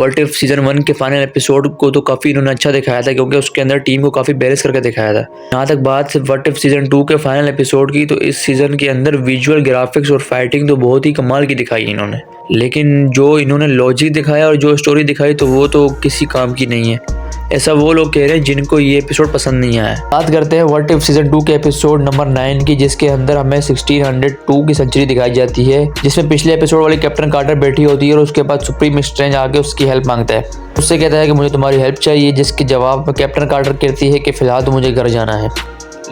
What if season 1 के final episode को तो काफ़ी इन्होंने अच्छा दिखाया था, क्योंकि उसके अंदर टीम को काफ़ी बैलेंस करके दिखाया था। यहाँ तक बात व्हाट इफ सीजन 2 के फाइनल एपिसोड की, तो इस सीजन के अंदर विजुअल ग्राफिक्स और फाइटिंग तो बहुत ही कमाल की दिखाई इन्होंने, लेकिन जो इन्होंने लॉजिक दिखाया और जो स्टोरी दिखाई तो वो तो किसी काम की नहीं है। ऐसा वो लोग कह रहे हैं जिनको ये एपिसोड पसंद नहीं आया। बात करते हैं व्हाट इफ सीजन 2 के एपिसोड नंबर 9 की, जिसके अंदर हमें 1602 की सेंचुरी दिखाई जाती है, जिसमें पिछले एपिसोड वाली कैप्टन कार्टर बैठी होती है और उसके बाद सुप्रीम स्ट्रेंज आके उसकी हेल्प मांगता है। उससे कहता है कि मुझे तुम्हारी हेल्प चाहिए, जिसके जवाब में कैप्टन कार्टर कहती है कि फिलहाल तो मुझे घर जाना है,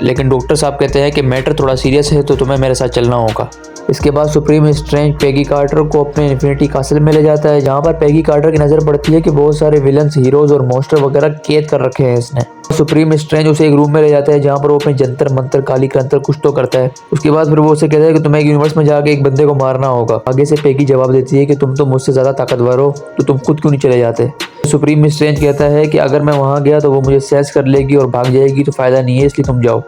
लेकिन डॉक्टर साहब कहते हैं कि मैटर थोड़ा सीरियस है तो तुम्हें मेरे साथ चलना होगा। इसके बाद सुप्रीम स्ट्रेंज पेगी कार्टर को अपने इन्फिनिटी कासल में ले जाता है, जहाँ पर पेगी कार्टर की नज़र पड़ती है कि बहुत सारे विलन्स, हीरोज और मॉन्स्टर वगैरह कैद कर रखे हैं इसने। सुप्रीम स्ट्रेंज उसे एक रूम में ले जाता है जहाँ पर वो अपने जंतर मंतर काली क्रंतर कुछ तो करता है। उसके बाद फिर वो उसे कहता है कि तुम्हें एक यूनिवर्स में जाके एक बंदे को मारना होगा। आगे से पेगी जवाब देती है कि तुम तो मुझसे ज़्यादा ताकतवर हो, तो तुम खुद क्यों नहीं चले जाते। सुप्रीम स्ट्रेंज कहता है कि अगर मैं वहाँ गया तो वो मुझे सेंस कर लेगी और भाग जाएगी, तो फ़ायदा नहीं है, इसलिए तुम जाओ।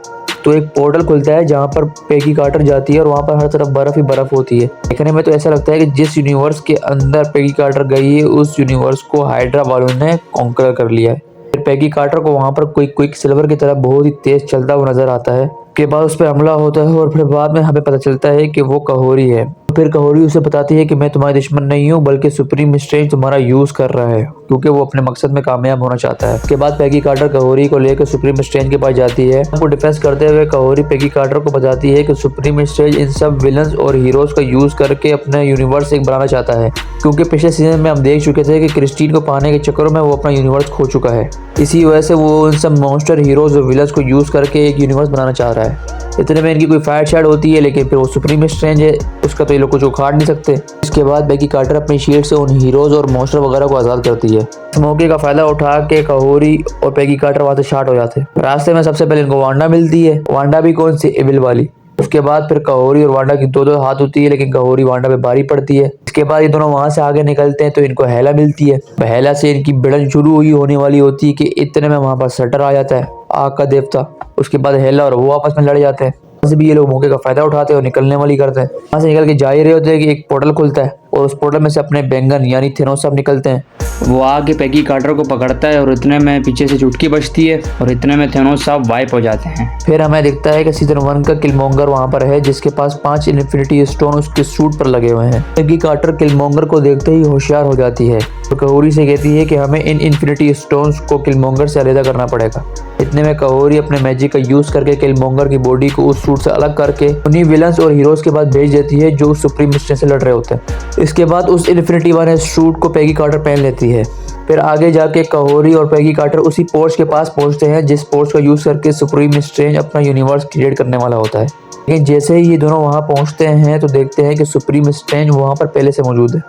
तो एक पोर्टल खुलता है जहाँ पर पेगी कार्टर जाती है और वहाँ पर हर तरफ बर्फ ही बर्फ होती है। देखने में तो ऐसा लगता है कि जिस यूनिवर्स के अंदर पेगी कार्टर गई है उस यूनिवर्स को हाइड्रा वालों ने कॉन्कर कर लिया है। फिर पेगी कार्टर को वहाँ पर कोई क्विक सिल्वर की तरह बहुत ही तेज चलता हुआ नजर आता है। के बाद उस पर हमला होता है और फिर बाद में हमें पता चलता है कि वो कहोरी है। फिर कहोरी उसे बताती है कि मैं तुम्हारी दुश्मन नहीं हूँ, बल्कि सुप्रीम स्ट्रेंज तुम्हारा यूज कर रहा है, क्योंकि वो अपने मकसद में कामयाब होना चाहता है। उसके बाद पेगी कार्टर कहोरी को लेकर सुप्रीम स्ट्रेंज के पास जाती है। उनको डिफेंस करते हुए कहोरी पेगी कार्टर को बताती है कि सुप्रीम स्ट्रेंज इन सब विलन्स और हीरोज का यूज करके अपना यूनिवर्स एक बनाना चाहता है, क्योंकि पिछले सीजन में हम देख चुके थे कि क्रिस्टीन को पाने के चक्करों में वो अपना यूनिवर्स खो चुका है। इसी वजह से वो उन सब मॉन्स्टर, हीरोज और विलन्स को यूज करके एक यूनिवर्स बनाना चाह रहा है। इतने में इनकी कोई फाइट शाइट होती है, लेकिन फिर वो सुप्रीम स्ट्रेंज है, उसका तो ये लोग कुछ उखाड़ नहीं सकते। इसके बाद पेगी कार्टर अपनी शील्ड से उन हीरोज और मॉन्स्टर वगैरह को आज़ाद करती है। इस मौके का फायदा उठा के कहोरी और पेगी कार्टर वहाँ से शार्ट हो जाते हैं। रास्ते में सबसे पहले इनको वांडा मिलती है। वांडा भी कौन सी, एविल वाली। उसके बाद फिर कहोरी और वांडा की दो हाथ होती है, लेकिन कहोरी वांडा पे भारी पड़ती है। इसके बाद ये दोनों वहां से आगे निकलते हैं तो इनको हेला मिलती है। हेला से इनकी भिड़न शुरू हुई होने वाली होती है कि इतने में वहां पर सटर आ जाता है, आग का देवता। उसके बाद हेला और वो आपस में लड़ जाते हैं। वहाँ से भी ये लोग मौके का फायदा उठाते हैं और निकलने वाली करते हैं। वहाँ से निकल के जा ही रहे होते हैं कि एक पोर्टल खुलता है और उस पोर्टल में से अपने बैंगन यानी थेनोस साहब निकलते हैं। वो आके पेगी कार्टर को पकड़ता है और इतने में पीछे से चुटकी बजती है और इतने में थेनोस साहब वाइप हो जाते हैं। फिर हमें दिखता है कि सीजन 1 का किलमोंगर वहाँ पर है, जिसके पास 5 इन्फिनिटी स्टोन उसके सूट पर लगे हुए हैं। पेगी कार्टर किलमोंगर को देखते ही होशियार हो जाती है और कहोरी से कहती है कि हमें इन इन्फिनिटी स्टोन्स को किलमोंगर से अलग करना पड़ेगा। इतने में कहोरी अपने मैजिक का यूज करके किलमोंगर की बॉडी को उस सूट से अलग करके उन्हीं विलन्स और हीरोज के पास भेज देती है जो सुप्रीम स्ट्रेंज से लड़ रहे होते हैं। इसके बाद उस इन्फिनिटी वाले सूट को पेगी कार्टर पहन लेती है। फिर आगे जाके कहोरी और पेगी कार्टर उसी पोर्च के पास पहुंचते हैं जिस पोर्च का यूज करके सुप्रीम स्ट्रेंज अपना यूनिवर्स क्रिएट करने वाला होता है। लेकिन जैसे ही ये दोनों वहां पहुंचते हैं तो देखते हैं कि सुप्रीम स्ट्रेंज वहां पर पहले से मौजूद है।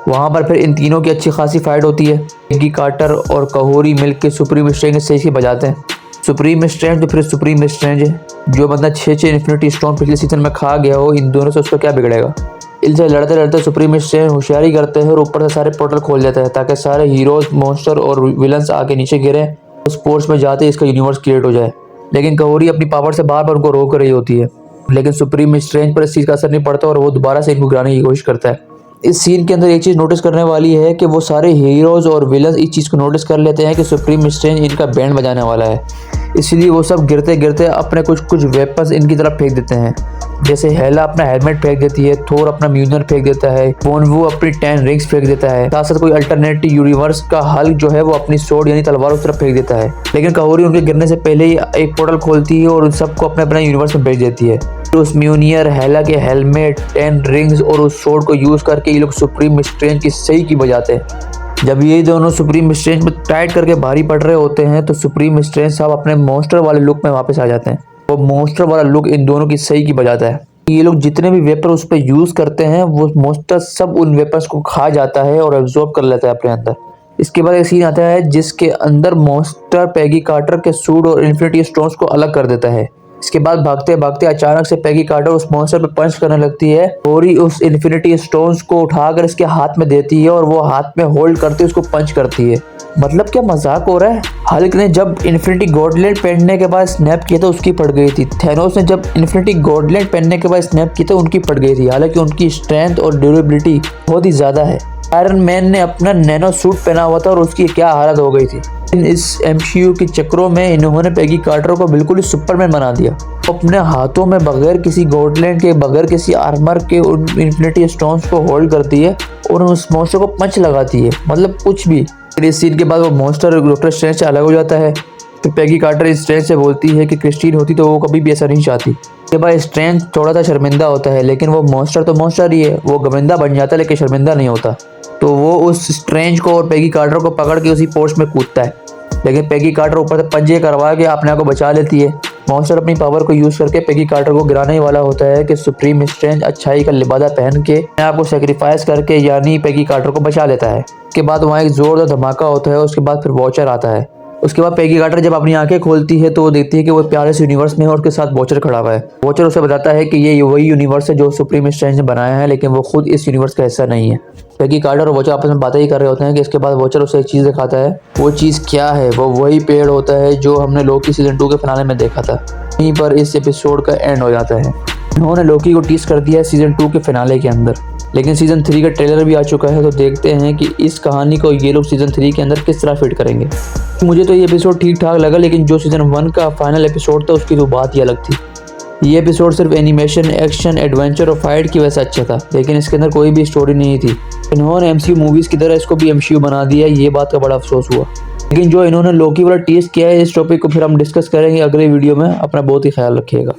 वहां पर फिर इन तीनों की अच्छी खासी फाइट होती है। पेगी कार्टर और कहोरी मिलकर सुप्रीम स्ट्रेंज के स्टेज बजाते हैं। सुप्रीम स्ट्रेंज तो फिर सुप्रीम स्ट्रेंज है। जो बंदा 6 इन्फिनिटी स्टोन पिछले सीजन में खा गया हो, इन दोनों से उसका क्या बिगड़ेगा। इनसे लड़ते लड़ते सुप्रीम स्ट्रेंज होशियारी करते हैं और ऊपर से सारे पोर्टल खोल देते हैं ताकि सारे हीरोज, मॉन्स्टर और विलन्स आके नीचे गिरे। उस पोर्च में जाते इसका यूनिवर्स क्रिएट हो जाए। लेकिन कहोरी अपनी पावर से बार बार उनको रोक रही होती है, लेकिन सुप्रीम स्ट्रेंज पर इस चीज़ का असर नहीं पड़ता और वो दोबारा से इनको गिराने की कोशिश करता है। इस सीन के अंदर एक चीज़ नोटिस करने वाली है कि वो सारे हीरोज और विलन्स इस चीज़ को नोटिस कर लेते हैं कि सुप्रीम स्ट्रेंज इनका बैंड बजाने वाला है, इसलिए वो सब गिरते गिरते अपने कुछ वेपन्स इनकी तरफ फेंक देते हैं। जैसे हेला अपना हेलमेट फेंक देती है, थोर अपना म्यूनर फेंक देता है, वोनवू अपनी 10 रिंग्स फेंक देता है, साथ साथ कोई अल्टरनेटिव यूनिवर्स का हल्क जो है वो अपनी स्वॉर्ड यानी तलवार उस तरफ फेंक देता है। लेकिन कहोरी उनके गिरने से पहले ही एक पोर्टल खोलती है और उन सबको अपने अपने यूनिवर्स में भेज देती है। तो उस म्यूनियर, हेला के हेलमेट, 10 रिंग्स और उस स्वॉर्ड को यूज करके ये लोग सुप्रीम स्ट्रेंज की सही की बजाते हैं। जब ये दोनों सुप्रीम स्ट्रेंज में टाइट करके भारी पड़ रहे होते हैं तो सुप्रीम स्ट्रेंज साहब अपने मॉन्स्टर वाले लुक में वापस आ जाते हैं। वो मॉन्स्टर वाला लुक इन दोनों की सही की बजाता है। ये लोग जितने भी वेपर उस पर यूज करते हैं वो मॉन्स्टर सब उन वेपर्स को खा जाता है और एब्जॉर्ब कर लेता है अपने अंदर। इसके बाद एक सीन आता है जिसके अंदर मॉन्स्टर पेगी कार्टर के सूट और इन्फिनिटी स्टोन्स को अलग कर देता है। इसके बाद भागते भागते अचानक से पेगी कार्टर उस मॉन्स्टर पे पंच करने लगती है और उस इन्फिनिटी स्टोन्स को उठाकर इसके हाथ में देती है और वो हाथ में होल्ड करते उसको पंच करती है। मतलब क्या मजाक हो रहा है। हल्क ने जब इन्फिनिटी गॉडलैंड पहनने के बाद स्नैप किया था उसकी फट गई थी। थैनोस ने जब इन्फिनिटी गॉडलैंड पहनने के बाद स्नैप की था उनकी फट गई थी। हालांकि उनकी स्ट्रेंथ और ड्यूरेबिलिटी बहुत ही ज्यादा है। आयरन मैन ने अपना नैनो सूट पहना हुआ था और उसकी क्या हालत हो गई थी। इस MCU के चक्रों में इन्होंने पेगी कार्टर को बिल्कुल ही सुपरमैन बना दिया। अपने हाथों में बगैर किसी गॉडलैंड के, बगैर किसी आर्मर के उन इन्फिनिटी स्टोन्स को होल्ड करती है और उस मॉन्स्टर को पंच लगाती है, मतलब कुछ भी। फिर इस सीन के बाद वो मॉन्स्टर डॉक्टर स्ट्रेंज से अलग हो जाता है। फिर पेगी कार्टर इस स्ट्रेंज से बोलती है कि क्रिस्टीन होती तो वो कभी भी ऐसा नहीं चाहती। उसके बाद स्ट्रेंज थोड़ा सा शर्मिंदा होता है, लेकिन वो मॉन्स्टर तो मॉन्स्टर ही है, वो गविंदा बन जाता है लेकिन शर्मिंदा नहीं होता। तो वो उस स्ट्रेंज को और पेगी कार्टर को पकड़ के उसी पोर्च में कूदता है, लेकिन पेगी कार्टर ऊपर से पंजे करवा के अपने आप को बचा लेती है। मॉन्स्टर अपनी पावर को यूज़ करके पेगी कार्टर को गिराने ही वाला होता है कि सुप्रीम स्ट्रेंज अच्छाई का लिबादा पहन के अपने आप को सेक्रीफाइस करके यानी पेगी कार्टर को बचा लेता है। उसके बाद वहाँ एक जोरदार धमाका होता है। उसके बाद फिर वॉचर आता है। उसके बाद पेगी कार्टर जब अपनी आंखें खोलती है तो वो देखती है कि वो प्यारे से यूनिवर्स में है और उसके साथ वॉचर खड़ा हुआ है। वॉचर उसे बताता है कि ये वही यूनिवर्स है जो सुप्रीम स्ट्रेंज ने बनाया है, लेकिन वो खुद इस यूनिवर्स का हिस्सा नहीं है। पेगी कार्टर और वॉचर आपस में बातें ही कर रहे होते हैं कि इसके बाद वॉचर उसे एक चीज़ दिखाता है। वो चीज़ क्या है? वो वही पेड़ होता है जो हमने लोकी सीजन 2 के फिनाले में देखा था। यहीं पर इस एपिसोड का एंड हो जाता है। उन्होंने लोकी को टीज कर दिया है सीजन 2 के फिनाले के अंदर, लेकिन सीजन 3 का ट्रेलर भी आ चुका है, तो देखते हैं कि इस कहानी को ये लोग सीजन 3 के अंदर किस तरह फिट करेंगे। मुझे तो ये एपिसोड ठीक ठाक लगा, लेकिन जो सीजन 1 का फाइनल एपिसोड था उसकी तो बात ही अलग थी। ये एपिसोड सिर्फ एनिमेशन, एक्शन, एडवेंचर और फाइट की वजह से अच्छा था, लेकिन इसके अंदर कोई भी स्टोरी नहीं थी। इन्होंने MCU मूवीज़ की तरह इसको भी MCU बना दिया, ये बात का बड़ा अफसोस हुआ। लेकिन जो इन्होंने लोकी वाला टीज किया है, इस टॉपिक को फिर हम डिस्कस करेंगे अगले वीडियो में। अपना बहुत ही ख्याल रखिएगा।